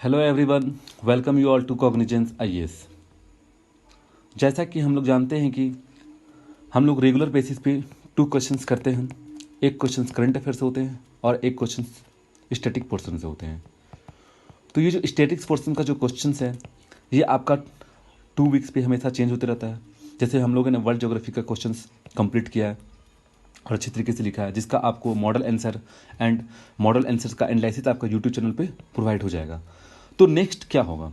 Hello everyone, welcome you all to Cognizance IAS. जैसा कि हम लोग जानते हैं कि हम लोग रेगुलर बेसिस पे 2 क्वेश्चंस करते हैं। एक क्वेश्चंस करंट अफेयर से होते हैं और एक क्वेश्चंस स्टैटिक पोर्शन से होते हैं। तो ये जो स्टैटिक्स पोर्शन का जो क्वेश्चंस है ये आपका 2 वीक्स पे हमेशा चेंज होते रहता है। जैसे हम लोगों ने वर्ल्ड ज्योग्राफी का क्वेश्चंस कंप्लीट किया है और अच्छी तरीके से लिखा है, जिसका आपको मॉडल आंसर्स का एनालिसिस आपका यूट्यूब चैनल पे प्रोवाइड हो जाएगा। तो नेक्स्ट क्या होगा,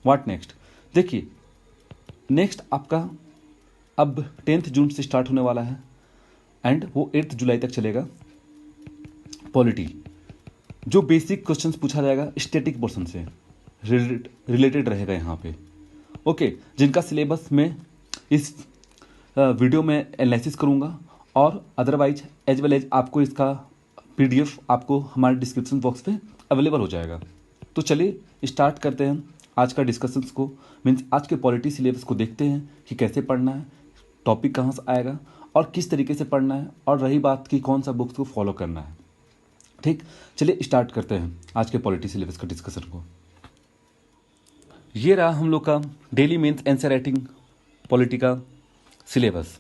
व्हाट नेक्स्ट? देखिए, नेक्स्ट आपका अब 10 जून से स्टार्ट होने वाला है एंड वो 8 जुलाई तक चलेगा पॉलिटी। जो बेसिक क्वेश्चंस पूछा जाएगा स्टैटिक पोर्शन से रिलेटेड रहेगा यहाँ पे। ओके, जिनका सिलेबस मैं इस वीडियो में एनालिसिस करूँगा और अदरवाइज एज वेल एज आपको इसका PDF आपको हमारे डिस्क्रिप्शन बॉक्स पे अवेलेबल हो जाएगा। तो चलिए स्टार्ट करते हैं आज का डिस्कशंस को, मीन्स आज के पॉलिटी सिलेबस को देखते हैं कि कैसे पढ़ना है, टॉपिक कहाँ से आएगा और किस तरीके से पढ़ना है, और रही बात कि कौन सा बुक्स को फॉलो करना है। ठीक, चलिए स्टार्ट करते हैं आज के पॉलिटी सिलेबस का डिस्कशन को। ये रहा हम लोग का daily mains answer writing polity का सिलेबस।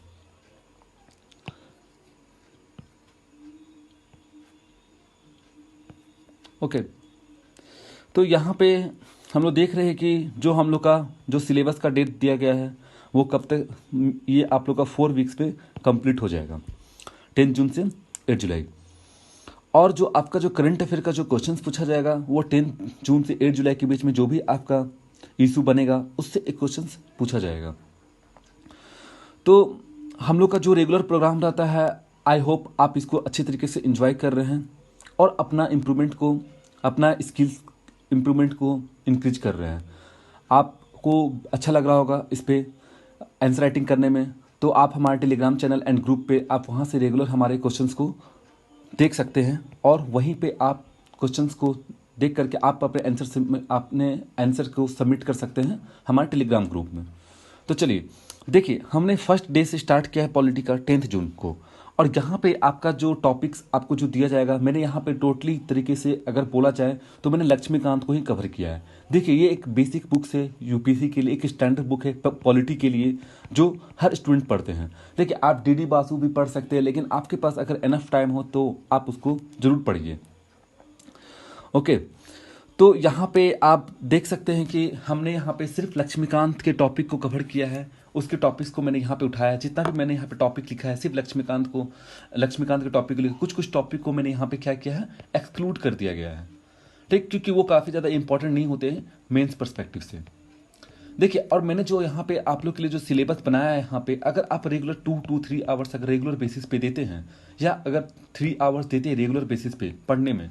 ओके, तो यहाँ पे हम लोग देख रहे हैं कि जो हम लोग का जो सिलेबस का डेट दिया गया है वो कब तक, ये आप लोग का 4 वीक्स पे कंप्लीट हो जाएगा, 10 जून से 8 जुलाई। और जो आपका जो करंट अफेयर का जो क्वेश्चंस पूछा जाएगा वो 10 जून से 8 जुलाई के बीच में जो भी आपका इशू बनेगा उससे एक क्वेश्चंस पूछा जाएगा। तो हम लोग का जो रेगुलर प्रोग्राम रहता है, आई होप आप इसको अच्छे तरीके से एंजॉय कर रहे हैं और अपना स्किल्स इम्प्रूवमेंट को इंक्रीज कर रहे हैं। आपको अच्छा लग रहा होगा इस पे आंसर राइटिंग करने में, तो आप हमारे टेलीग्राम चैनल एंड ग्रुप पे आप वहाँ से रेगुलर हमारे क्वेश्चंस को देख सकते हैं और वहीं पे आप क्वेश्चंस को देख करके आप अपने आंसर को सबमिट कर सकते हैं हमारे टेलीग्राम ग्रुप में। तो चलिए देखिए, हमने फर्स्ट डे से स्टार्ट किया है पॉलिटी का 10 जून को, और यहाँ पे आपका जो टॉपिक्स आपको जो दिया जाएगा, मैंने यहाँ पे टोटली तरीके से अगर बोला जाए तो मैंने लक्ष्मीकांत को ही कवर किया है। देखिए, ये एक बेसिक बुक है यूपीएससी के लिए, एक स्टैंडर्ड बुक है पॉलिटी के लिए जो हर स्टूडेंट पढ़ते हैं। देखिए, आप DD बासु भी पढ़ सकते हैं, लेकिन आपके पास अगर इनफ टाइम हो तो आप उसको जरूर पढ़िए। ओके, तो यहाँ पे आप देख सकते हैं कि हमने यहाँ पे सिर्फ लक्ष्मीकांत के टॉपिक को कवर किया है। उसके टॉपिक्स को मैंने यहाँ पे उठाया है, जितना भी मैंने यहाँ पे टॉपिक लिखा है सिर्फ लक्ष्मीकांत के टॉपिक को लेकर, कुछ टॉपिक को मैंने यहाँ पे क्या किया है, एक्सक्लूड कर दिया गया है। ठीक, क्योंकि वो काफ़ी ज़्यादा इंपॉर्टेंट नहीं होते हैं मेंस पर्सपेक्टिव से। देखिए, और मैंने जो यहाँ पे आप लोग के लिए जो सिलेबस बनाया है, यहाँ पे अगर आप रेगुलर 2 to 3 आवर्स अगर रेगुलर बेसिस पे देते हैं, या अगर 3 आवर्स देते हैं रेगुलर बेसिस पे पढ़ने में,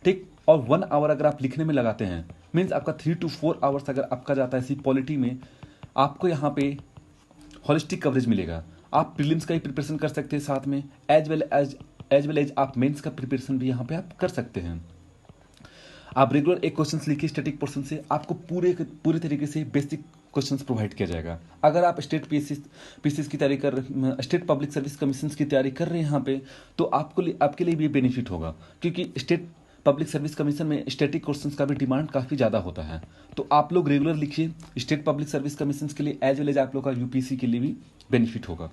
ठीक, और 1 आवर अगर आप लिखने में लगाते हैं, मीन्स आपका 3 to 4 आवर्स अगर आपका जाता है इसी पॉलिटी में, आपको यहाँ पे हॉलिस्टिक कवरेज मिलेगा। आप प्रीलिम्स का ही प्रिपरेशन कर सकते हैं साथ में, एज वेल एज आप मेंस का प्रिपरेशन भी यहाँ पे आप कर सकते हैं। आप रेगुलर एक क्वेश्चंस लिखिए स्टैटिक पोर्शन से, आपको पूरे तरीके से बेसिक क्वेश्चंस प्रोवाइड किया जाएगा। अगर आप स्टेट पीसीएस की तैयारी कर रहे हैं, स्टेट पब्लिक सर्विस कमीशन की तैयारी कर रहे हैं यहाँ पे, तो आपके लिए भी बेनिफिट होगा, क्योंकि स्टेट पब्लिक सर्विस कमीशन में स्टैटिक क्वेश्चंस का भी डिमांड काफ़ी ज़्यादा होता है। तो आप लोग रेगुलर लिखिए स्टेट पब्लिक सर्विस कमीशन के लिए, एज वेल एज आप लोग का यूपीएससी के लिए भी बेनिफिट होगा।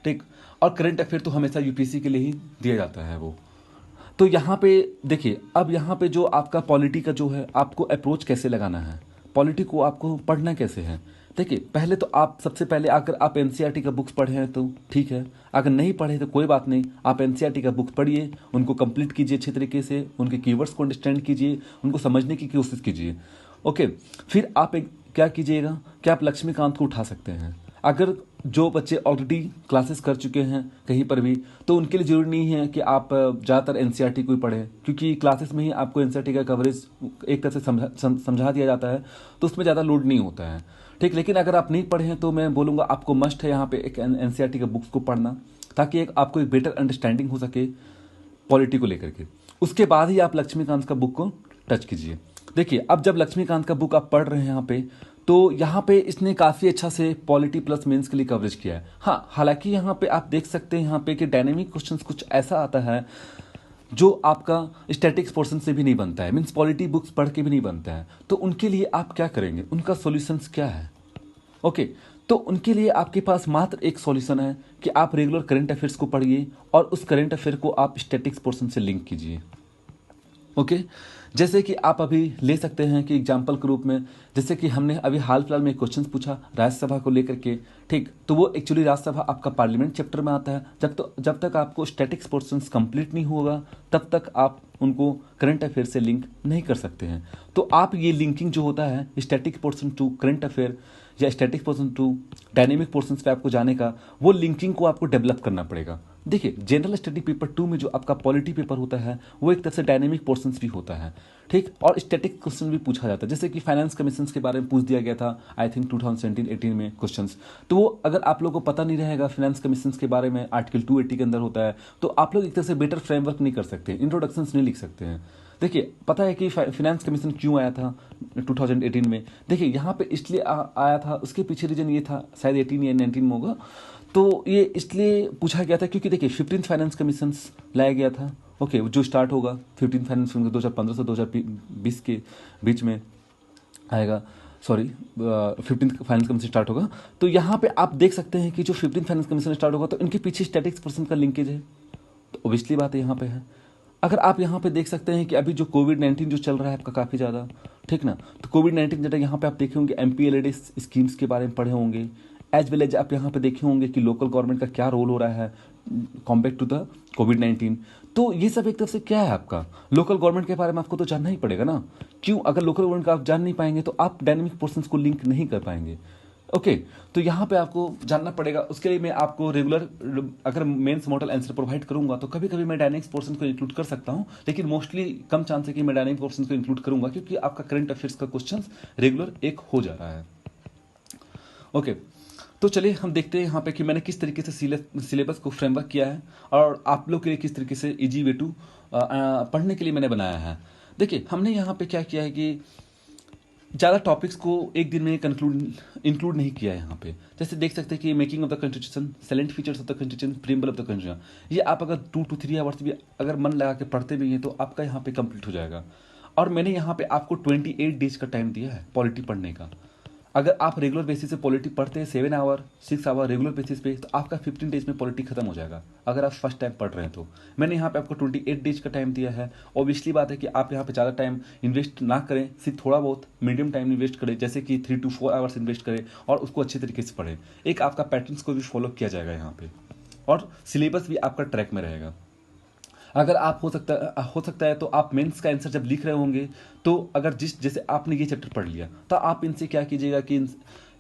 ठीक, और करंट अफेयर तो हमेशा यूपीएससी के लिए ही दिया जाता है वो। तो यहाँ पे देखिए, अब यहाँ पे जो आपका पॉलिटी का जो है, आपको अप्रोच कैसे लगाना है, पॉलिटी को आपको पढ़ना कैसे है। देखिए, पहले तो आप सबसे पहले अगर आप एनसीईआरटी का बुक्स पढ़े हैं तो ठीक है, अगर नहीं पढ़े तो कोई बात नहीं, आप एनसीईआरटी का बुक्स पढ़िए, उनको कंप्लीट कीजिए अच्छे तरीके से, उनके कीवर्ड्स को अंडरस्टैंड कीजिए, उनको समझने की कोशिश कीजिए। ओके, फिर आप क्या कीजिएगा कि आप लक्ष्मीकांत को उठा सकते हैं। अगर जो बच्चे ऑलरेडी क्लासेस कर चुके हैं कहीं पर भी, तो उनके लिए ज़रूरी नहीं है कि आप ज़्यादातर एनसीईआरटी को ही पढ़ें, क्योंकि क्लासेस में ही आपको एनसीईआरटी का कवरेज एक तरह से समझा दिया जाता है, तो उसमें ज़्यादा लोड नहीं होता है। ठीक, लेकिन अगर आप नहीं पढ़े हैं तो मैं बोलूँगा आपको मस्ट है यहाँ पे एक एनसीईआरटी का बुक्स को पढ़ना, ताकि आपको एक बेटर अंडरस्टैंडिंग हो सके पॉलिटी को लेकर के। उसके बाद ही आप लक्ष्मीकांत का बुक को टच कीजिए। देखिए, अब जब लक्ष्मीकांत का बुक आप पढ़ रहे हैं यहाँ पे, तो यहाँ पे इसने काफ़ी अच्छा से पॉलिटी प्लस मेंस के लिए कवरेज किया है। हाँ, हालांकि यहाँ पे आप देख सकते हैं यहाँ पे कि डायनेमिक क्वेश्चंस कुछ ऐसा आता है जो आपका स्टैटिक्स पोर्शन से भी नहीं बनता है, मीन्स पॉलिटी बुक्स पढ़ के भी नहीं बनता है, तो उनके लिए आप क्या करेंगे, उनका सॉल्यूशंस क्या है? ओके, तो उनके लिए आपके पास मात्र एक सॉल्यूशन है कि आप रेगुलर करंट अफेयर्स को पढ़िए और उस करंट अफेयर को आप स्टैटिक्स पोर्शन से लिंक कीजिए। ओके, जैसे कि आप अभी ले सकते हैं कि एग्जाम्पल के रूप में, जैसे कि हमने अभी हाल फिलहाल में एक क्वेश्चन पूछा राज्यसभा को लेकर के, ठीक, तो वो एक्चुअली राज्यसभा आपका पार्लियामेंट चैप्टर में आता है। जब तक आपको स्टैटिक्स पोर्शंस कंप्लीट नहीं होगा तब तक आप उनको करंट अफेयर से लिंक नहीं कर सकते हैं। तो आप ये लिंकिंग जो होता है static portion to current affair या static portion to dynamic portions पे आपको जाने का, वो लिंकिंग को आपको डेवलप करना पड़ेगा। देखिए, जनरल स्टडी पेपर 2 में जो आपका पॉलिटी पेपर होता है वो एक तरह से डायनेमिक पोर्शंस भी होता है, ठीक, और स्टैटिक क्वेश्चन भी पूछा जाता है। जैसे कि फाइनेंस कमीशन के बारे में पूछ दिया गया था आई थिंक 2017-18 में क्वेश्चंस, तो वो अगर आप लोगों को पता नहीं रहेगा फाइनेंस कमीशन के बारे में, आर्टिकल 280 के अंदर होता है, तो आप लोग एक तरह से बेटर फ्रेमवर्क नहीं कर सकते, इंट्रोडक्शंस नहीं लिख सकते हैं। देखिए, पता है कि फाइनेंस कमीशन क्यों आया था 2018 में? देखिए, यहाँ पे इसलिए आया था, उसके पीछे रीजन ये था, शायद 18 या 19 में होगा, तो ये इसलिए पूछा गया था क्योंकि देखिए 15th फाइनेंस कमीशन लाया गया था। ओके, जो स्टार्ट होगा 15th फाइनेंस कमीशन 2015 से 2020 के बीच में आएगा, sorry 15th finance commission start होगा। तो यहाँ पे आप देख सकते हैं कि जो 15th फाइनेंस कमीशन स्टार्ट होगा तो इनके पीछे स्टैटिक्स पर्सन का लिंकेज है, तो ओबियसली बात है यहाँ पे है। अगर आप यहाँ पे देख सकते हैं कि अभी जो कोविड-19 जो चल रहा है आपका काफ़ी ज़्यादा, ठीक ना, तो कोविड-19 जैसे यहाँ पे आप देखे होंगे MPLAD स्कीम्स के बारे में पढ़े होंगे, एज वेल एज आप यहाँ पे देखे होंगे कि लोकल गवर्नमेंट का क्या रोल हो रहा है कॉम्पेयर टू द कोविड-19। तो ये सब एक तरफ से क्या है, आपका लोकल गवर्नमेंट के बारे में आपको तो जानना ही पड़ेगा ना। क्यों? अगर लोकल गवर्नमेंट का आप जान नहीं पाएंगे तो आप डायनेमिक पोर्शंस को लिंक नहीं कर पाएंगे। ओके, तो यहाँ पे आपको जानना पड़ेगा। उसके लिए मैं आपको रेगुलर अगर मेंस मॉडल आंसर प्रोवाइड करूंगा तो कभी कभी मैं डायनेमिक्स पोर्शन को इंक्लूड कर सकता हूँ, लेकिन मोस्टली कम चांस है कि मैं डायनेमिक पोर्शन को इंक्लूड करूंगा क्योंकि आपका करंट अफेयर्स का क्वेश्चन रेगुलर एक हो जा रहा है। ओके, तो चलिए हम देखते हैं यहाँ पे कि मैंने किस तरीके से सिलेबस को फ्रेमवर्क किया है और आप लोग के लिए किस तरीके से इजी वे टू पढ़ने के लिए मैंने बनाया है। देखिए, हमने यहाँ पे क्या किया है कि ज़्यादा टॉपिक्स को एक दिन में इंक्लूड नहीं किया है यहाँ पे। जैसे देख सकते हैं कि making of the constitution, salient features of the constitution, preamble of the constitution, ये आप अगर 2 to 3 आवर्स भी अगर मन लगा के पढ़ते भी हैं तो आपका यहाँ पे कंप्लीट हो जाएगा। और मैंने यहाँ पे आपको 28 डेज का टाइम दिया है पॉलिटी पढ़ने का। अगर आप रेगुलर बेसिस पे पॉलिटी पढ़ते हैं 7 आवर 6 आवर रेगुलर बेसिस पे, तो आपका 15 डेज में पॉलिटी खत्म हो जाएगा अगर आप फर्स्ट टाइम पढ़ रहे हैं। तो मैंने यहाँ पे आपको 28 डेज का टाइम दिया है। ऑब्वियसली बात है कि आप यहाँ पे ज़्यादा टाइम इन्वेस्ट ना करें, सिर्फ थोड़ा बहुत मीडियम टाइम इन्वेस्ट करें, जैसे कि 3 to 4 आवर्स इन्वेस्ट करें और उसको अच्छे तरीके से पढ़ें। एक आपका पैटर्न्स को भी फॉलो किया जाएगा यहाँ पे और सिलेबस भी आपका ट्रैक में रहेगा। अगर आप हो सकता है तो आप मेंस का आंसर जब लिख रहे होंगे तो अगर जैसे आपने ये चैप्टर पढ़ लिया तो आप इनसे क्या कीजिएगा कि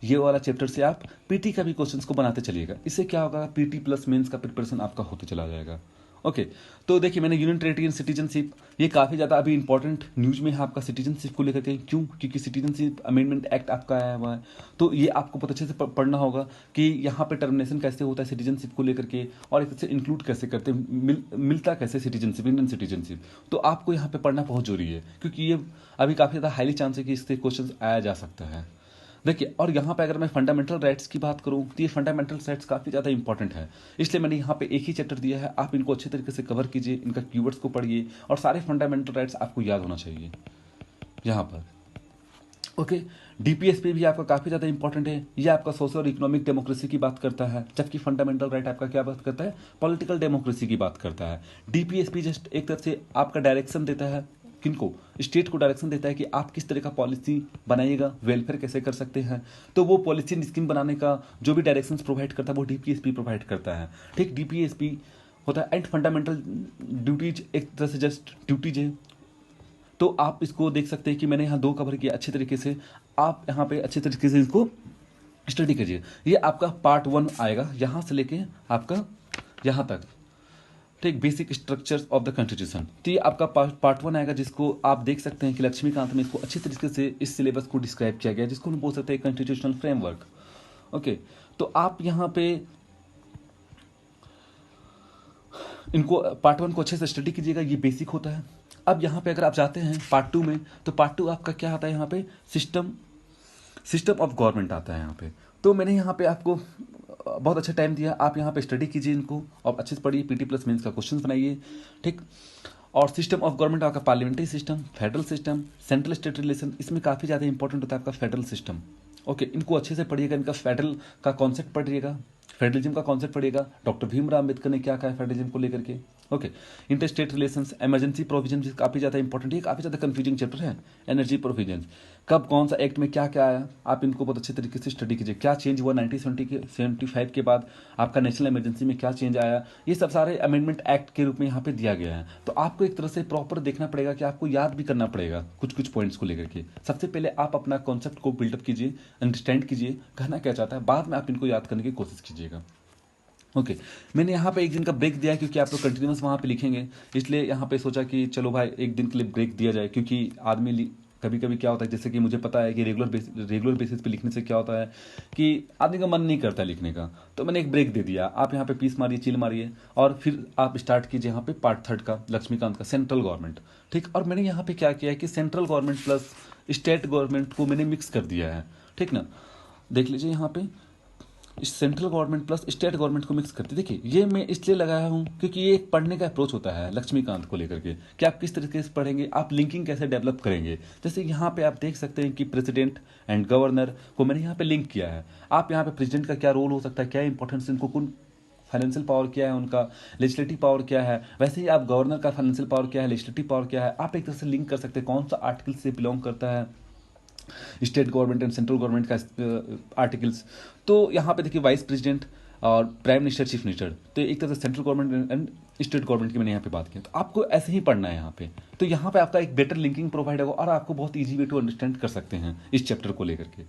ये वाला चैप्टर से आप पीटी का भी क्वेश्चंस को बनाते चलिएगा। इससे क्या होगा, पीटी प्लस मेंस का प्रिपरेशन आपका होते चला जाएगा। ओके, तो देखिए मैंने यूनियन टेरिटरी एंड सिटीजनशिप, ये काफ़ी ज़्यादा अभी इंपॉर्टेंट न्यूज में है आपका सिटीजनशिप को लेकर के। क्यों? क्योंकि सिटीजनशिप अमेंडमेंट एक्ट आपका आया हुआ है, तो ये आपको बहुत अच्छे से पढ़ना होगा कि यहाँ पे टर्मिनेशन कैसे होता है सिटीजनशिप को लेकर के और एक से इंक्लूड कैसे करते हैं, मिलता कैसे सिटीजनशिप, इंडियन सिटीजनशिप। तो आपको यहाँ पे पढ़ना बहुत जरूरी है क्योंकि ये अभी काफ़ी ज़्यादा हाईली चांस है कि इससे क्वेश्चन आया जा सकता है। देखिए, और यहाँ पे अगर मैं फंडामेंटल राइट्स की बात करूँ तो ये फंडामेंटल राइट्स काफ़ी ज़्यादा इंपॉर्टेंट है, इसलिए मैंने यहाँ पे एक ही चैप्टर दिया है। आप इनको अच्छे तरीके से कवर कीजिए, इनका कीवर्ड्स को पढ़िए और सारे फंडामेंटल राइट्स आपको याद होना चाहिए यहाँ पर। ओके, डीपीएसपी भी आपका काफ़ी ज़्यादा इंपॉर्टेंट है। ये आपका सोशल और इकोनॉमिक डेमोक्रेसी की बात करता है, जबकि फंडामेंटल राइट आपका क्या बात करता है, पॉलिटिकल डेमोक्रेसी की बात करता है। डीपीएसपी जस्ट एक तरह से आपका डायरेक्शन देता है, किनको, स्टेट को डायरेक्शन देता है कि आप किस तरह का पॉलिसी बनाइएगा, वेलफेयर कैसे कर सकते हैं। तो वो पॉलिसी स्कीम बनाने का जो भी डायरेक्शंस प्रोवाइड करता है वो डीपीएसपी प्रोवाइड करता है। ठीक, डीपीएसपी होता है एंड फंडामेंटल ड्यूटीज, एक तरह से जस्ट ड्यूटीज है। तो आप इसको देख सकते हैं कि मैंने यहाँ 2 कवर किया अच्छे तरीके से, आप यहाँ पे अच्छे तरीके से इसको स्टडी कीजिए। ये आपका पार्ट 1 आएगा यहाँ से लेके आपका यहाँ तक, ठीक, basic structures of the constitution. तो ये आपका पार्ट 1 आएगा, जिसको आप देख सकते हैं कि लक्ष्मीकांत में इसको अच्छी तरीके से इस सिलेबस को डिस्क्राइब किया गया, जिसको हम बोल सकते हैं कॉन्स्टिट्यूशनल फ्रेमवर्क। ओके, तो आप यहाँ पे इनको पार्ट 1 को अच्छे से स्टडी कीजिएगा, ये बेसिक होता है। अब यहाँ पे अगर आप जाते हैं पार्ट 2 में, तो पार्ट 2 आपका क्या आता है, यहाँ पे सिस्टम ऑफ गवर्नमेंट आता है यहाँ पे। तो मैंने यहाँ पे आपको बहुत अच्छा टाइम दिया, आप यहाँ पे स्टडी कीजिए इनको और अच्छे से पढ़िए, पीटी प्लस मेंस का क्वेश्चन बनाइए, ठीक। और सिस्टम ऑफ गवर्नमेंट आपका parliamentary system, federal system, central state relation, इसमें काफ़ी ज़्यादा इंपॉर्टेंट होता है आपका फेडरल सिस्टम। ओके, इनको अच्छे से पढ़िएगा, इनका फेडरल का कॉन्सेप्ट पढ़िएगा, फेडरलिज्म का कॉन्सेप्ट पढ़िएगा, डॉक्टर भीमराव अम्बेडकर ने क्या कहा है फेडरलिज्म को लेकर के। Okay, inter state relations, emergency provision काफ़ी ज़्यादा इंपॉर्टेंट है, काफ़ी ज़्यादा कंफ्यूजिंग चैप्टर है। एनर्जी प्रोविजन, कब कौन सा एक्ट में क्या क्या आया, आप इनको बहुत अच्छे तरीके से स्टडी कीजिए। क्या चेंज हुआ 1975 के बाद, आपका नेशनल इमरजेंसी में क्या चेंज आया, ये सब सारे अमेंडमेंट एक्ट के रूप में यहाँ पे दिया गया है। तो आपको एक तरह से प्रॉपर देखना पड़ेगा कि आपको याद भी करना पड़ेगा कुछ कुछ पॉइंट्स को लेकर के। सबसे पहले आप अपना कॉन्सेप्ट को बिल्डअप कीजिए, अंडरस्टैंड कीजिए कहना क्या चाहता है, बाद में आप इनको याद करने की कोशिश कीजिएगा। ओके, मैंने यहाँ पे एक दिन का ब्रेक दिया है क्योंकि आप लोग कंटिन्यूस वहाँ पे लिखेंगे, इसलिए यहाँ पे सोचा कि चलो भाई एक दिन के लिए ब्रेक दिया जाए। क्योंकि आदमी कभी कभी क्या होता है, जैसे कि मुझे पता है कि रेगुलर बेसिस पे लिखने से क्या होता है कि आदमी का मन नहीं करता लिखने का, तो मैंने एक ब्रेक दे दिया। आप यहाँ पे पीस मारिए, चिल मारिए, और फिर आप स्टार्ट कीजिए यहाँ पे पार्ट 3 का, लक्ष्मीकांत का, सेंट्रल गवर्नमेंट। ठीक, और मैंने यहाँ पे क्या किया है कि central government plus state government को मैंने मिक्स कर दिया है। ठीक ना, देख लीजिए यहाँ पे central government plus state government को मिक्स करते। देखिए ये मैं इसलिए लगाया हूँ क्योंकि ये एक पढ़ने का अप्रोच होता है लक्ष्मीकांत को लेकर के, कि आप किस तरीके से पढ़ेंगे, आप लिंकिंग कैसे डेवलप करेंगे। जैसे यहाँ पे आप देख सकते हैं कि प्रेसिडेंट एंड गवर्नर को मैंने यहाँ पे लिंक किया है। आप यहाँ पे प्रेसिडेंट का क्या रोल हो सकता है, क्या इंपॉर्टेंस, इनको कौन फाइनेंशियल पावर क्या है उनका, लेजिस्लेटिव पावर क्या है, वैसे ही आप गवर्नर का फाइनेंशियल पावर क्या है, लेजिस्लेटिव पावर क्या है, आप एक तरह से लिंक कर सकते हैं कौन सा आर्टिकल से बिलोंग करता है state government and central government का आर्टिकल्स। तो यहाँ पे देखिए वाइस प्रेसिडेंट और प्राइम मिनिस्टर, चीफ मिनिस्टर, तो एक तरह से central government and state government की मैंने यहाँ पे बात की। तो आपको ऐसे ही पढ़ना है यहाँ पे, तो यहाँ पे आपका एक बेटर लिंकिंग प्रोवाइड होगा और आपको बहुत ईजी वे टू अंडरस्टैंड कर सकते हैं इस चैप्टर को लेकर के।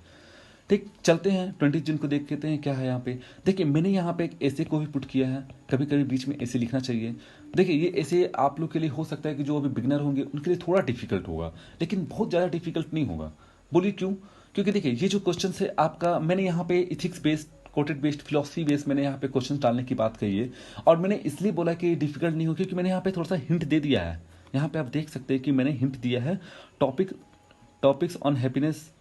ठीक, चलते हैं 20 जून को, देख लेते हैं क्या है यहाँ पे। देखिए मैंने यहाँ पे एक ऐसे को भी पुट किया है, कभी कभी बीच में ऐसे लिखना चाहिए। देखिए ये ऐसे आप लोग के लिए हो सकता है कि जो अभी बिगिनर होंगे उनके लिए थोड़ा डिफिकल्ट होगा, लेकिन बहुत ज़्यादा डिफिकल्ट नहीं होगा। बोलिए क्यों? क्योंकि देखिए ये जो क्वेश्चन है आपका, मैंने यहाँ पे ethics based, coated based, philosophy based मैंने यहाँ पे क्वेश्चन डालने की बात कही है। और मैंने इसलिए बोला कि डिफिकल्ट नहीं हो क्योंकि मैंने यहाँ पे थोड़ा सा हिंट दे दिया है। यहाँ पे आप देख सकते हैं कि मैंने हिंट दिया है, टॉपिक्स ऑन हैप्पीनेस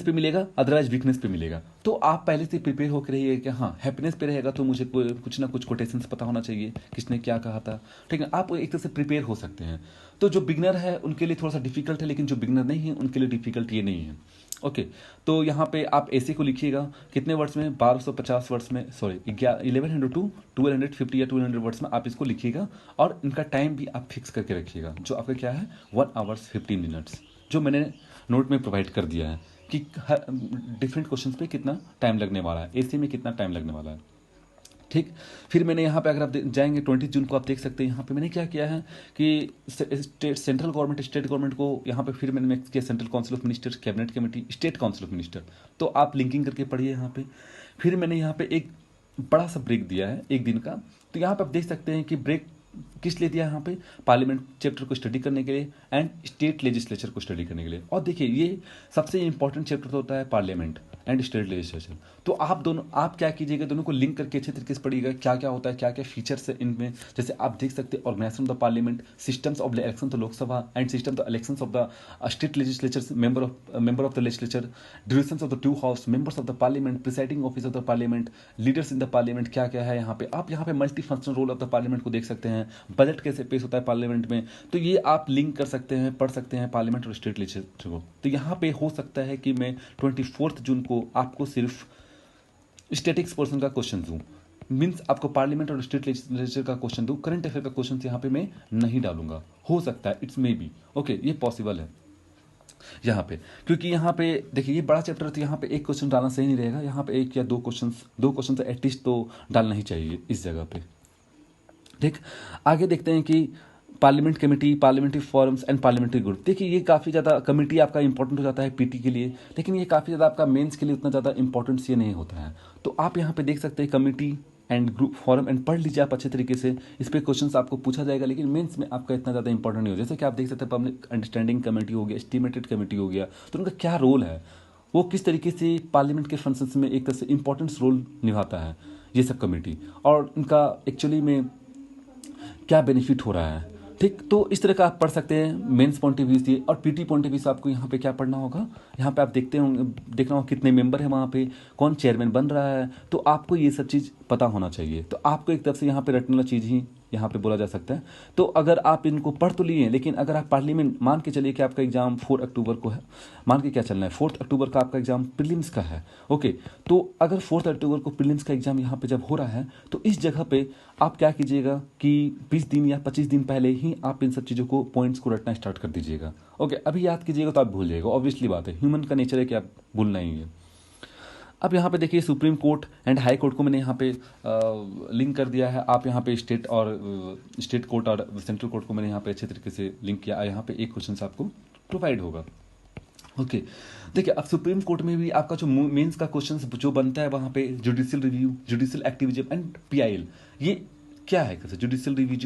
पे मिलेगा, अदरवाइज वीकनेस पे मिलेगा। तो आप पहले से प्रिपेयर होकर रहिए कि हाँ हैप्पीनेस पे रहेगा तो मुझे कुछ ना कुछ कोटेशंस पता होना चाहिए, किसने क्या कहा था। ठीक है, आप एक तरह से प्रिपेयर हो सकते हैं। तो जो बिगनर है उनके लिए थोड़ा सा डिफिकल्ट है, लेकिन जो बिगनर नहीं है उनके लिए डिफिकल्ट ये नहीं है। ओके, तो यहाँ पे आप ऐसे को लिखिएगा कितने वर्ड्स में, 1250 वर्ड्स में, सॉरी 1100 टू 1250 या 1200 वर्ड्स में आप इसको लिखिएगा। और इनका टाइम भी आप फिक्स करके रखिएगा, जो आपका क्या है 1 आवर्स 15 मिनट्स, जो मैंने नोट में प्रोवाइड कर दिया है कि डिफरेंट क्वेश्चंस पे कितना टाइम लगने वाला है, एसी में कितना टाइम लगने वाला है। ठीक, फिर मैंने यहाँ पे अगर आप जाएंगे 20 जून को, आप देख सकते हैं यहाँ पे मैंने क्या किया है कि सेंट्रल गवर्नमेंट स्टेट गवर्नमेंट को यहाँ पे फिर मैंने मिक्स किया, central council of minister, cabinet committee, state council of minister. तो आप लिंकिंग करके पढ़िए यहाँ पे। फिर मैंने यहाँ पे एक बड़ा सा ब्रेक दिया है एक दिन का। तो यहाँ पे आप देख सकते हैं कि ब्रेक किस लिए दिया है यहाँ पे, पार्लियामेंट चैप्टर को स्टडी करने के लिए एंड स्टेट लेजिस्लेचर को स्टडी करने के लिए। और देखिए ये सबसे इंपॉर्टेंट चैप्टर तो होता है पार्लियामेंट एंड स्टेट लेजिस्लेचर। तो आप क्या कीजिएगा, दोनों को लिंक करके अच्छे तरीके से पढ़िएगा, क्या क्या होता है, क्या क्या फीचर्स है इनमें। जैसे आप देख सकते हैं organisation of the parliament, systems of election of Lok Sabha and system of election of the state legislature, member of the legislature, durations of the 2 house, members of the parliament, presiding office of the parliament, leaders in the parliament, क्या क्या है यहाँ पे। आप यहाँ पे multi functional role of the parliament को देख सकते हैं, बजट कैसे पेश होता है पार्लियामेंट में। तो ये आप लिंक कर सकते हैं, पढ़ सकते हैं पार्लियामेंट और स्टेट लेजिस्लेचर को। तो यहाँ पे हो सकता है कि मैं 24 जून को आपको सिर्फ स्टैटिक्स पोर्शन का क्वेश्चन दूं, मीन्स आपको पार्लियामेंट और स्टेट लेजिस्लेचर का क्वेश्चन दूं, करंट अफेयर का क्वेश्चन यहाँ पे मैं नहीं डालूंगा। हो सकता है, इट्स मे बी, ओके, ये पॉसिबल है यहाँ पे। क्योंकि यहाँ पे देखिए ये बड़ा चैप्टर है, तो यहाँ पे एक क्वेश्चन डालना सही नहीं रहेगा। यहाँ पे एक या दो क्वेश्चन तो एटलीस्ट तो डालना ही चाहिए इस जगह पे। ठीक, आगे देखते हैं कि parliament committee, parliamentary forums and parliamentary group. देखिए ये काफ़ी ज़्यादा कमेटी आपका इंपॉर्टेंट हो जाता है पीटी के लिए, लेकिन ये काफ़ी ज़्यादा आपका मेंस के लिए उतना ज़्यादा इंपॉर्टेंस ये नहीं होता है। तो आप यहाँ पे देख सकते हैं committee and group forum and पढ़ लीजिए आप अच्छे तरीके से। इस पर क्वेश्चन आपको पूछा जाएगा, लेकिन मेंस में आपका इतना ज़्यादा इंपॉर्टेंट नहीं हो। जैसे कि आप देख सकते हैं पब्लिक अंडरस्टैंडिंग कमेटी हो गया, एस्टिमेटेड कमेटी हो गया, तो उनका क्या रोल है, वो किस तरीके से पार्लियामेंट के फंक्शंस में एक तरह से इंपॉर्टेंस रोल निभाता है ये सब कमेटी, और उनका एक्चुअली में क्या बेनिफिट हो रहा है। ठीक, तो इस तरह का आप पढ़ सकते हैं मेंस पॉइंट ऑफ व्यू से। और पीटी पॉइंट ऑफ व्यू से आपको यहाँ पे क्या पढ़ना होगा, यहाँ पे आप देखना होगा कितने मेंबर है वहाँ पे, कौन चेयरमैन बन रहा है, तो आपको ये सब चीज़ पता होना चाहिए। तो आपको एक तरफ से यहाँ पे रटने वाला चीज़ ही यहाँ पे बोला जा सकता है। तो अगर आप इनको पढ़ तो लिए, लेकिन अगर आप पार्लियामेंट, मान के चलिए कि आपका एग्जाम 4 अक्टूबर को है, मान के क्या चलना है, 4 अक्टूबर का आपका एग्जाम प्रीलिम्स का है। ओके, तो अगर 4 अक्टूबर को प्रीलिम्स का एग्जाम यहाँ पे जब हो रहा है, तो इस जगह पे आप क्या कीजिएगा कि 20 दिन या 25 दिन पहले ही आप इन सब चीज़ों को, पॉइंट्स को रटना स्टार्ट कर दीजिएगा। ओके, अभी याद कीजिएगा तो आप भूल जाइएगा, ऑब्वियसली बात है, ह्यूमन का नेचर है कि आप भूलना ही है। अब यहाँ पे देखिए supreme court and high court को मैंने यहाँ पे लिंक कर दिया है। आप यहाँ पे स्टेट कोर्ट और सेंट्रल कोर्ट को मैंने यहाँ पे अच्छे तरीके से लिंक किया। यहाँ पे एक क्वेश्चन आपको प्रोवाइड होगा। ओके, देखिए अब सुप्रीम कोर्ट में भी आपका जो मेंस का क्वेश्चन जो बनता है वहाँ पे judicial review, judicial activism and PIL, ये क्या है? कैसे judicial review,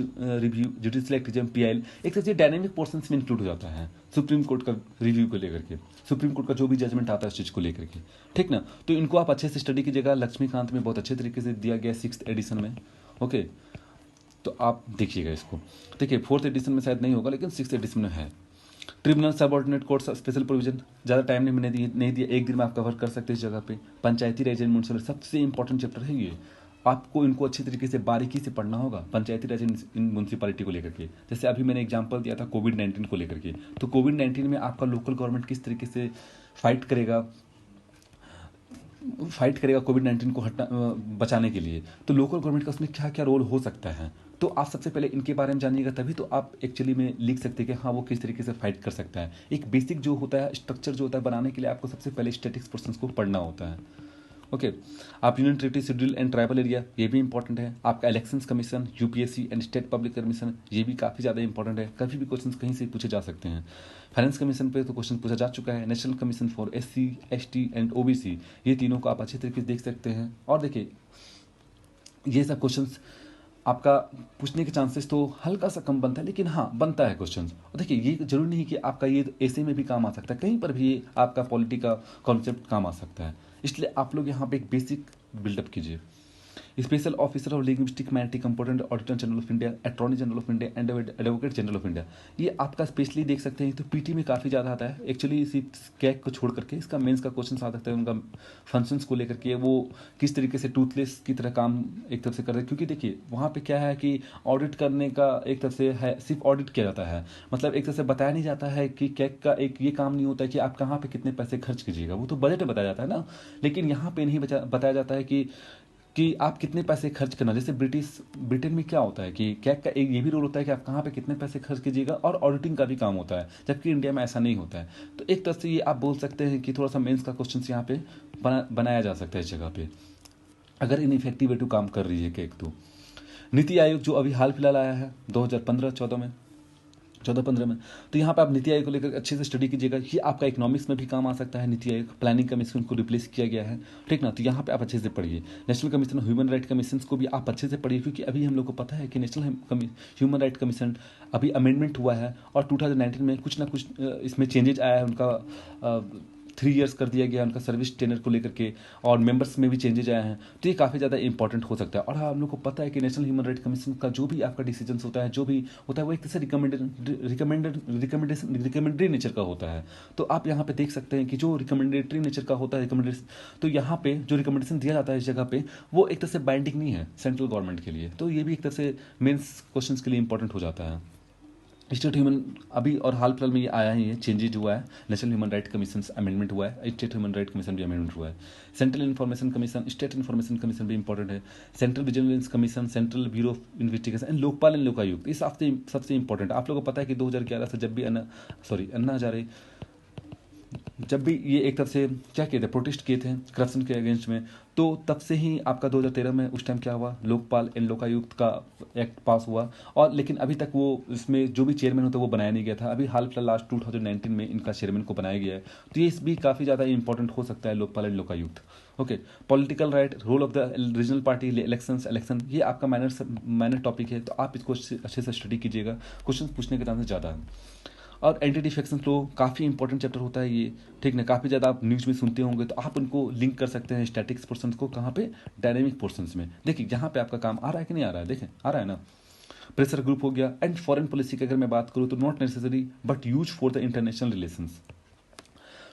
judicial activism, PIL एक तरह से डायनेमिक पोर्शंस में इंक्लूड हो जाता है सुप्रीम कोर्ट का रिव्यू को लेकर के, सुप्रीम कोर्ट का जो भी जजमेंट आता है उस चीज़ को लेकर के, ठीक ना। तो इनको आप अच्छे से स्टडी कीजिएगा। लक्ष्मीकांत में बहुत अच्छे तरीके से दिया गया 6th एडिशन में। ओके, तो आप देखिएगा इसको। देखिए 4th एडिशन में शायद नहीं होगा, लेकिन 6th एडिशन में है। Tribunal subordinate court special provision, ज़्यादा टाइम नहीं दिया, एक दिन में आप कवर कर सकते हैं इस जगह पे। पंचायती राज एंड म्युनिसिपल, सबसे इंपॉर्टेंट चैप्टर है ये। आपको इनको अच्छी तरीके से बारीकी से पढ़ना होगा, पंचायती राज इन म्यूनसिपैलिटी को लेकर के। जैसे अभी मैंने एग्जांपल दिया था कोविड-19 को लेकर के, तो कोविड-19 में आपका लोकल गवर्नमेंट किस तरीके से फाइट करेगा कोविड-19 को बचाने के लिए, तो लोकल गवर्नमेंट का उसमें क्या क्या रोल हो सकता है। तो आप सबसे पहले इनके बारे में जानिएगा, तभी तो आप एक्चुअली में लिख सकते हैं कि हाँ वो किस तरीके से फाइट कर सकता है। एक बेसिक जो होता है स्ट्रक्चर जो होता है बनाने के लिए आपको सबसे पहले स्टैटिक्स पोर्शंस को पढ़ना होता है। ओके, आप union territory, schedule and tribal area, ये भी इंपॉर्टेंट है। आपका elections commission, UPSC and state public commission, ये भी काफ़ी ज़्यादा इंपॉर्टेंट है। कभी भी क्वेश्चन कहीं से पूछे जा सकते हैं। फाइनेंस कमीशन पे तो क्वेश्चन पूछा जा चुका है। National commission for SC, ST and OBC, ये तीनों को आप अच्छे तरीके से देख सकते हैं। और देखिए ये सब क्वेश्चंस आपका पूछने के चांसेस तो हल्का सा कम बनता है, लेकिन हाँ बनता है क्वेश्चंस। और देखिए ये जरूरी नहीं कि आपका ये ऐसे में भी काम आ सकता है, कहीं पर भी ये आपका पॉलिटी का कॉन्सेप्ट काम आ सकता है। इसलिए आप लोग यहाँ पे एक बेसिक बिल्डअप कीजिए। Special officer of linguistic minority component, auditor general of India, attorney general of India and advocate general of India, ये आपका स्पेशली देख सकते हैं। तो पीटी में काफ़ी ज़्यादा आता है एक्चुअली। इसी कैक को छोड़ करके इसका मेंस का क्वेश्चन आ सकता है, उनका फंक्शंस को लेकर के, वो किस तरीके से टूथलेस की तरह काम एक तरफ से करते हैं। क्योंकि देखिए वहाँ पे क्या है कि ऑडिट करने का एक तरफ से है, सिर्फ ऑडिट किया जाता है, मतलब एक तरह से बताया नहीं जाता है कि कैक का एक ये काम नहीं होता है कि आप कहाँ पे कितने पैसे खर्च कीजिएगा, वो तो बजट में बताया जाता है ना। लेकिन यहाँ पे नहीं बताया जाता है कि आप कितने पैसे खर्च करना। जैसे ब्रिटेन में क्या होता है कि कैग का एक ये भी रोल होता है कि आप कहाँ पे कितने पैसे खर्च कीजिएगा, और ऑडिटिंग का भी काम होता है, जबकि इंडिया में ऐसा नहीं होता है। तो एक तरह से ये आप बोल सकते हैं कि थोड़ा सा मेंस का क्वेश्चन यहाँ पे बनाया जा सकता है इस जगह पे, अगर इनइफेक्टिव वे टू काम कर रही है कैग। तो नीति आयोग जो अभी हाल फिलहाल आया है 2015 में, तो यहाँ पे आप नीति आयोग को लेकर अच्छे से स्टडी कीजिएगा। ये आपका इकोनॉमिक्स में भी काम आ सकता है। नीति आयोग प्लानिंग कमीशन को रिप्लेस किया गया है, ठीक ना। तो यहाँ पे आप अच्छे से पढ़िए। National commission human right commission को भी आप अच्छे से पढ़िए, क्योंकि अभी हम लोग को पता है कि नेशनल ह्यूमन राइट कमीशन अभी अमेंडमेंट हुआ है, और 2019 में कुछ ना कुछ इसमें चेंजेज आया है। उनका 3 इयर्स कर दिया गया उनका सर्विस टेनर को लेकर के, और मेंबर्स में भी चेंजेज आए हैं। तो ये काफ़ी ज़्यादा इंपॉर्टेंट हो सकता है। और हम लोग को पता है कि नेशनल ह्यूमन राइट कमीशन का जो भी आपका डिसीजन होता है, जो भी होता है, वो एक तरह से रिकमेंडरी नेचर का होता है। तो आप यहाँ पे देख सकते हैं कि जो रिकमेंडेटरी नेचर का होता है, तो यहाँ पे जो रिकमेंडेशन दिया जाता है इस जगह पे, वो एक तरह से बाइंडिंग नहीं है सेंट्रल गवर्नमेंट के लिए। तो ये भी एक तरह से मेंस क्वेश्चंस के लिए इंपॉर्टेंट हो जाता है। स्टेट ह्यूमन अभी और हाल फिलहाल में ये आया ही है, चेंजेज हुआ है। National human right commission amendment हुआ है, स्टेट ह्यूमन राइट कमीशन भी अमेंडमेंट हुआ है। Central information commission, state information commission भी इंपॉर्टेंट है। Central vigilance commission, central bureau of investigation and Lokpal and Lokayukta, इस सबसे इंपॉर्टेंट। आप लोगों को पता है कि 2011 से जब भी अन्ना हजारे जब भी ये एक तरफ से क्या किए थे, प्रोटेस्ट किए थे करप्शन के अगेंस्ट में, तो तब से ही आपका 2013 में उस टाइम क्या हुआ, लोकपाल एंड लोकायुक्त का एक्ट पास हुआ। और लेकिन अभी तक वो इसमें जो भी चेयरमैन होता है वो बनाया नहीं गया था। अभी हाल फिलहाल लास्ट 2019 में इनका चेयरमैन को बनाया गया है। तो ये भी काफ़ी ज़्यादा इंपॉर्टेंट हो सकता है, Lokpal and Lokayukta. Okay, political right, role of the regional party, election, ये आपका माइनर टॉपिक है। तो आप इसको अच्छे से स्टडी कीजिएगा, क्वेश्चन पूछने के चांसेस ज़्यादा है। और एंटी डिफेक्शन लॉ काफ़ी इंपॉर्टेंट चैप्टर होता है ये, ठीक ना। काफ़ी ज़्यादा आप न्यूज़ में सुनते होंगे, तो आप उनको लिंक कर सकते हैं स्टैटिक्स पोर्शन को, कहाँ पे, डायनेमिक पोर्शंस में। देखिए यहाँ पे आपका काम आ रहा है कि नहीं आ रहा है, देखें आ रहा है ना। प्रेशर ग्रुप हो गया। एंड फॉरेन पॉलिसी की अगर मैं बात करूँ तो not necessary but use for the international relations,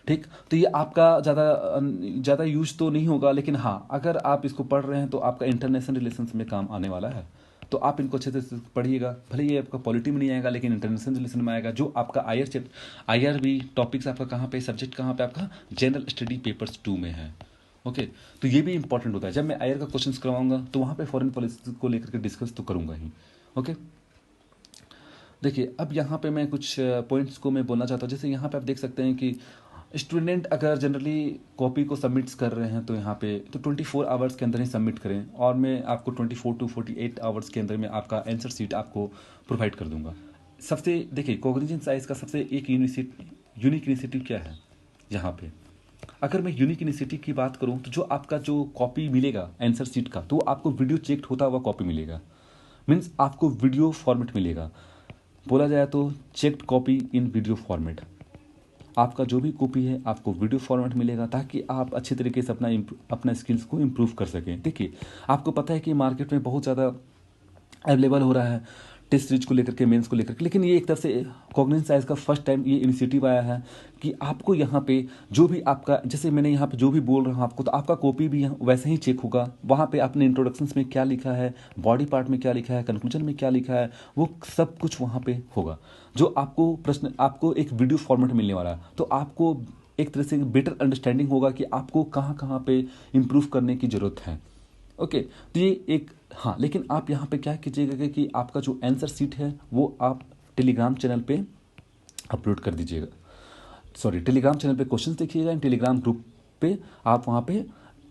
ठीक। तो ये आपका ज़्यादा यूज तो नहीं होगा, लेकिन हाँ अगर आप इसको पढ़ रहे हैं तो आपका इंटरनेशनल रिलेशंस में काम आने वाला है। तो आप इनको अच्छे से पढ़िएगा। भले ये आपका पॉलिटी में नहीं आएगा लेकिन इंटरनेशनल रिलेशन में आएगा। जो आपका आईआर भी टॉपिक्स आपका कहाँ पे, सब्जेक्ट कहाँ पे आपका जनरल स्टडी पेपर्स 2 में है। ओके, तो ये भी इंपॉर्टेंट होता है। जब मैं आईआर का क्वेश्चंस करवाऊंगा तो वहाँ पे फॉरेन पॉलिसी को लेकर के डिस्कस तो करूँगा ही। ओके, देखिए अब यहाँ पे मैं कुछ पॉइंट्स को मैं बोलना चाहता हूँ। जैसे यहाँ पे आप देख सकते हैं कि स्टूडेंट अगर जनरली कॉपी को सबमिट्स कर रहे हैं तो यहाँ पे तो 24 आवर्स के अंदर ही सबमिट करें, और मैं आपको 24 टू 48 आवर्स के अंदर में आपका आंसर शीट आपको प्रोवाइड कर दूंगा। सबसे देखिए कॉग्निजेंट साइंस का सबसे एक यूनिक इनिशिएटिव क्या है यहाँ पे। अगर मैं यूनिक इनिशिएटिव की बात करूँ तो जो आपका जो कॉपी मिलेगा आंसर शीट का, तो आपको वीडियो चेक्ड होता हुआ कॉपी मिलेगा। मीन्स आपको वीडियो फॉर्मेट मिलेगा। बोला जाए तो checked copy in video format. आपका जो भी कॉपी है आपको वीडियो फॉर्मेट मिलेगा, ताकि आप अच्छे तरीके से अपना स्किल्स को इम्प्रूव कर सकें। देखिए आपको पता है कि मार्केट में बहुत ज़्यादा अवेलेबल हो रहा है टेस्ट सीरीज को लेकर के, मेंस को लेकर के, लेकिन ये एक तरफ से कॉग्निजेंट साइंस का फर्स्ट टाइम ये इनिशिएटिव आया है कि आपको यहाँ पे जो भी आपका, जैसे मैंने यहाँ पे जो भी बोल रहा हूँ आपको, तो आपका कॉपी भी वैसे ही चेक होगा। वहाँ पे आपने इंट्रोडक्शंस में क्या लिखा है, बॉडी पार्ट में क्या लिखा है, कंक्लूजन में क्या लिखा है, वो सब कुछ वहाँ पे होगा। जो आपको प्रश्न, आपको एक वीडियो फॉर्मेट मिलने वाला है, तो आपको एक तरह से बेटर अंडरस्टैंडिंग होगा कि आपको कहाँ कहाँ पे इम्प्रूव करने की ज़रूरत है। ओके, तो ये एक, हाँ लेकिन आप यहाँ पे क्या कीजिएगा कि आपका जो आंसर शीट है वो आप टेलीग्राम चैनल पे अपलोड कर दीजिएगा। सॉरी, टेलीग्राम चैनल पे क्वेश्चंस देखिएगा एंड टेलीग्राम ग्रुप पे आप वहाँ पे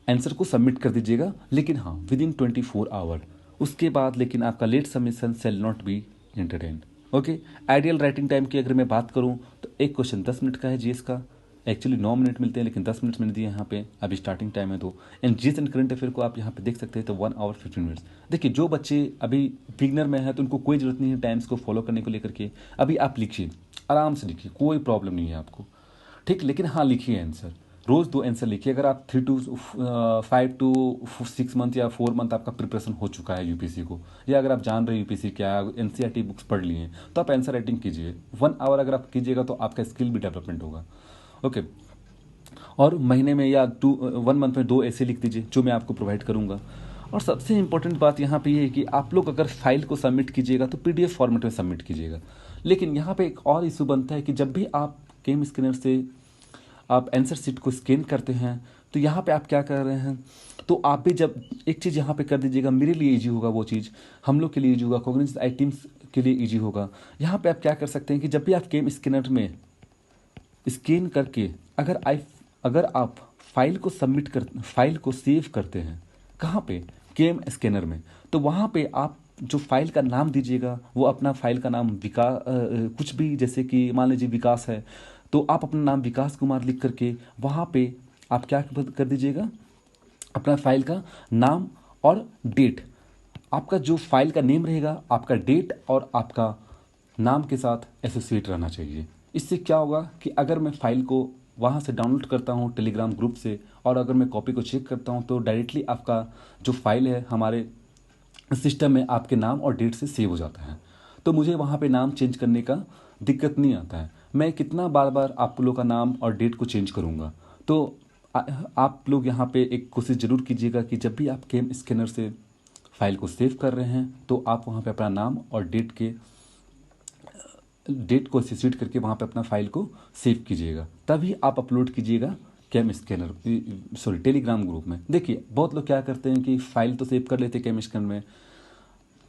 आंसर को सबमिट कर दीजिएगा। लेकिन हाँ विदिन 24 आवर, उसके बाद लेकिन आपका late submission shall not be entertained. Okay, ideal writing time की अगर मैं बात करूँ तो एक क्वेश्चन 10 मिनट का है जीएस का। एक्चुअली 9 मिनट मिलते हैं लेकिन 10 मिनट मैंने दिए यहाँ पे, अभी स्टार्टिंग टाइम है तो। And GS and current affair को आप यहाँ पे देख सकते हैं तो 1 आवर 15 मिनट्स। देखिए जो बच्चे अभी बिगनर में है तो उनको कोई ज़रूरत नहीं है टाइम्स को फॉलो करने को लेकर के। अभी आप लिखिए, आराम से लिखिए, कोई प्रॉब्लम नहीं है आपको, ठीक। लेकिन हाँ लिखिए आंसर, रोज़ 2 आंसर लिखिए। अगर आप 5 टू 6 मंथ या 4 मंथ आपका प्रिपरेशन हो चुका है यूपीसी को, या अगर आप जान रहे हैं यूपीसी क्या है, एनसीईआरटी बुक्स पढ़ लिए हैं, तो आप आंसर राइटिंग कीजिए। 1 आवर अगर आप कीजिएगा तो आपका स्किल भी डेवलपमेंट होगा। ओके, और महीने में या 1 मंथ में 2 ऐसे लिख दीजिए जो मैं आपको प्रोवाइड करूंगा। और सबसे इंपॉर्टेंट बात यहाँ पे ये है कि आप लोग अगर फाइल को सबमिट कीजिएगा तो पीडीएफ फॉर्मेट में सबमिट कीजिएगा। लेकिन यहाँ पे एक और इशू बनता है कि जब भी आप केम स्कैनर से आप आंसर शीट को स्कैन करते हैं तो यहाँ पे आप क्या कर रहे हैं, तो आप भी जब एक चीज़ यहाँ पे कर दीजिएगा, मेरे लिए ईजी होगा वो चीज़, हम लोग के लिए ईजी होगा, कॉग्निजेंट आई टीम्स के लिए ईजी होगा। यहाँ पे आप क्या कर सकते हैं कि जब भी आप केम स्कैनर में स्कैन करके अगर आप फाइल को सेव करते हैं, कहाँ पे, केम स्कैनर में, तो वहाँ पे आप जो फाइल का नाम दीजिएगा वो अपना फाइल का नाम कुछ भी, जैसे कि मान लीजिए विकास है तो आप अपना नाम विकास कुमार लिख करके वहाँ पे आप क्या कर दीजिएगा, अपना फाइल का नाम और डेट, आपका जो फाइल का नेम रहेगा आपका डेट और आपका नाम के साथ एसोसिएट रहना चाहिए। इससे क्या होगा कि अगर मैं फाइल को वहाँ से डाउनलोड करता हूँ टेलीग्राम ग्रुप से, और अगर मैं कॉपी को चेक करता हूँ तो डायरेक्टली आपका जो फाइल है हमारे सिस्टम में आपके नाम और डेट से सेव हो जाता है। तो मुझे वहाँ पे नाम चेंज करने का दिक्कत नहीं आता है। मैं कितना बार बार आप लोगों का नाम और डेट को चेंज करूँगा। तो आप लोग यहाँ पे एक कोशिश ज़रूर कीजिएगा कि जब भी आप केम स्कैनर से फाइल को सेव कर रहे हैं तो आप वहाँ पे अपना नाम और डेट को एसोसिएट करके वहाँ पे अपना फाइल को सेव कीजिएगा, तभी आप अपलोड कीजिएगा केम स्कैनर टेलीग्राम ग्रुप में। देखिए बहुत लोग क्या करते हैं कि फाइल तो सेव कर लेते हैं केम स्कैनर में,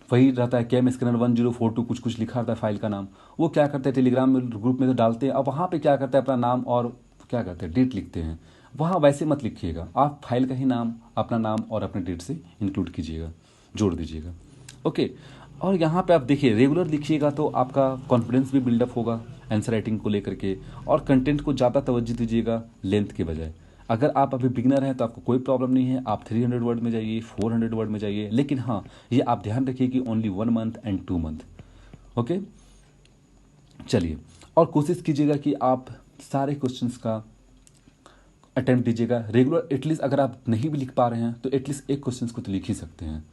वही रहता है केम स्कैनर 1042 कुछ लिखा रहता है फाइल का नाम, वो क्या करते हैं टेलीग्राम ग्रुप में तो डालते हैं, अब वहाँ पे क्या करते हैं अपना नाम और क्या करते हैं डेट लिखते हैं। वहाँ वैसे मत लिखिएगा, आप फाइल का ही नाम, अपना नाम और अपने डेट से इंक्लूड कीजिएगा, जोड़ दीजिएगा। ओके, और यहाँ पे आप देखिए रेगुलर लिखिएगा तो आपका कॉन्फिडेंस भी बिल्डअप होगा आंसर राइटिंग को लेकर के, और कंटेंट को ज़्यादा तवज्जो दीजिएगा लेंथ के बजाय। अगर आप अभी बिगनर हैं तो आपको कोई प्रॉब्लम नहीं है, आप 300 वर्ड में जाइए, 400 वर्ड में जाइए, लेकिन हाँ ये आप ध्यान रखिए कि only 1 month and 2 month. Okay, चलिए, और कोशिश कीजिएगा कि आप सारे क्वेश्चंस का अटेम्प्ट दीजिएगा रेगुलर। एटलीस्ट अगर आप नहीं भी लिख पा रहे हैं तो एटलीस्ट एक क्वेश्चन को तो लिख ही सकते हैं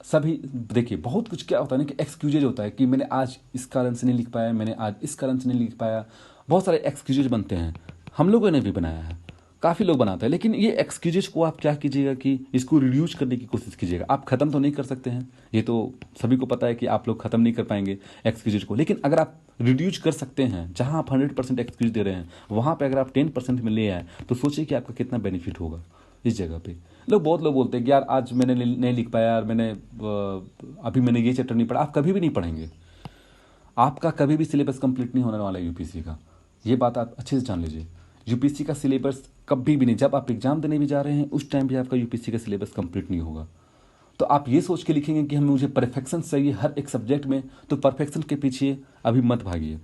सभी। देखिए बहुत कुछ क्या होता है ना कि एक्सक्यूजेज होता है कि मैंने आज इस कारण से नहीं लिख पाया, मैंने आज इस कारण से नहीं लिख पाया, बहुत सारे एक्सक्यूजेज बनते हैं, हम लोगों ने भी बनाया है, काफ़ी लोग बनाते हैं, लेकिन ये एक्सक्यूजेज को आप क्या कीजिएगा कि इसको रिड्यूस करने की कोशिश कीजिएगा। आप ख़त्म तो नहीं कर सकते हैं, ये तो सभी को पता है कि आप लोग ख़त्म नहीं कर पाएंगे एक्सक्यूजेज को, लेकिन अगर आप रिड्यूस कर सकते हैं, जहां आप 100% एक्सक्यूज दे रहे हैं वहां पे अगर आप 10% में ले आए तो सोचिए कि आपका कितना बेनिफिट होगा इस जगह पे। बहुत लोग बोलते हैं कि यार आज मैंने नहीं लिख पाया, यार अभी मैंने ये चैप्टर नहीं पढ़ा। आप कभी भी नहीं पढ़ेंगे, आपका कभी भी सिलेबस कंप्लीट नहीं होने वाला है यूपीएससी का, ये बात आप अच्छे से जान लीजिए। यूपीएससी का सिलेबस कभी भी नहीं, जब आप एग्जाम देने भी जा रहे हैं उस टाइम भी आपका यूपीएससी का सिलेबस कंप्लीट नहीं होगा। तो आप ये सोच के लिखेंगे कि मुझे परफेक्शन चाहिए हर एक सब्जेक्ट में, तो परफेक्शन के पीछे अभी मत भागिए।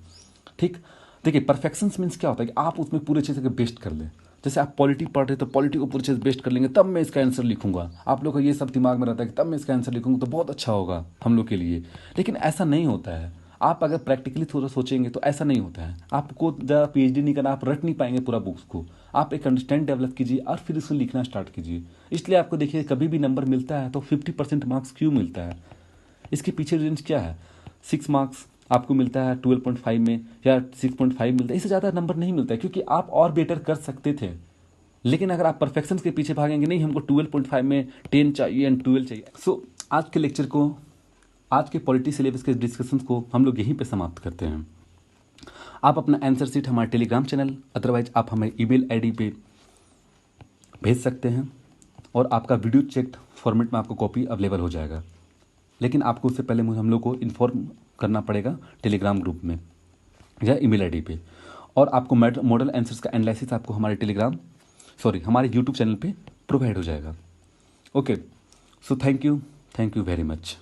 ठीक, देखिए परफेक्शन मीन्स क्या होता है कि आप उसमें पूरे अच्छे से बेस्ट कर लें। जैसे आप पॉलिटी पढ़ रहे तो पॉलिटी को पूरे अच्छे से बेस्ट कर लेंगे, तब मैं इसका आंसर लिखूंगा। आप लोग का ये सब दिमाग में रहता है कि तब मैं इसका आंसर लिखूंगा तो बहुत अच्छा होगा हम लोग के लिए, लेकिन ऐसा नहीं होता है। आप अगर प्रैक्टिकली थोड़ा सोचेंगे तो ऐसा नहीं होता है। आपको ज़्यादा पीएचडी नहीं करना, आप रट नहीं पाएंगे पूरा बुक्स को। आप एक अंडरस्टैंड डेवलप कीजिए और फिर उसको लिखना स्टार्ट कीजिए। इसलिए आपको देखिए कभी भी नंबर मिलता है तो 50% मार्क्स क्यों मिलता है, इसके पीछे रीजन क्या है। 6 मार्क्स आपको मिलता है 12.5 में या 6.5 मिलता है, इससे ज़्यादा नंबर नहीं मिलता है, क्योंकि आप और बेटर कर सकते थे। लेकिन अगर आप परफेक्शन के पीछे भागेंगे, नहीं हमको 12.5 में 10 चाहिए एंड 12 चाहिए। आज के लेक्चर को, आज के पॉलिटी सिलेबस के डिस्कशन को हम लोग यहीं पे समाप्त करते हैं। आप अपना आंसर शीट हमारे टेलीग्राम चैनल, अदरवाइज आप हमें ईमेल आईडी पे भेज सकते हैं और आपका वीडियो चेक्ड फॉर्मेट में आपको कॉपी अवेलेबल हो जाएगा। लेकिन आपको उससे पहले हम लोग को इन्फॉर्म करना पड़ेगा टेलीग्राम ग्रुप में या ईमेल आईडी पे, और आपको मॉडल आंसर्स का एनालिसिस आपको हमारे यूट्यूब चैनल पे प्रोवाइड हो जाएगा। Okay, so thank you very much.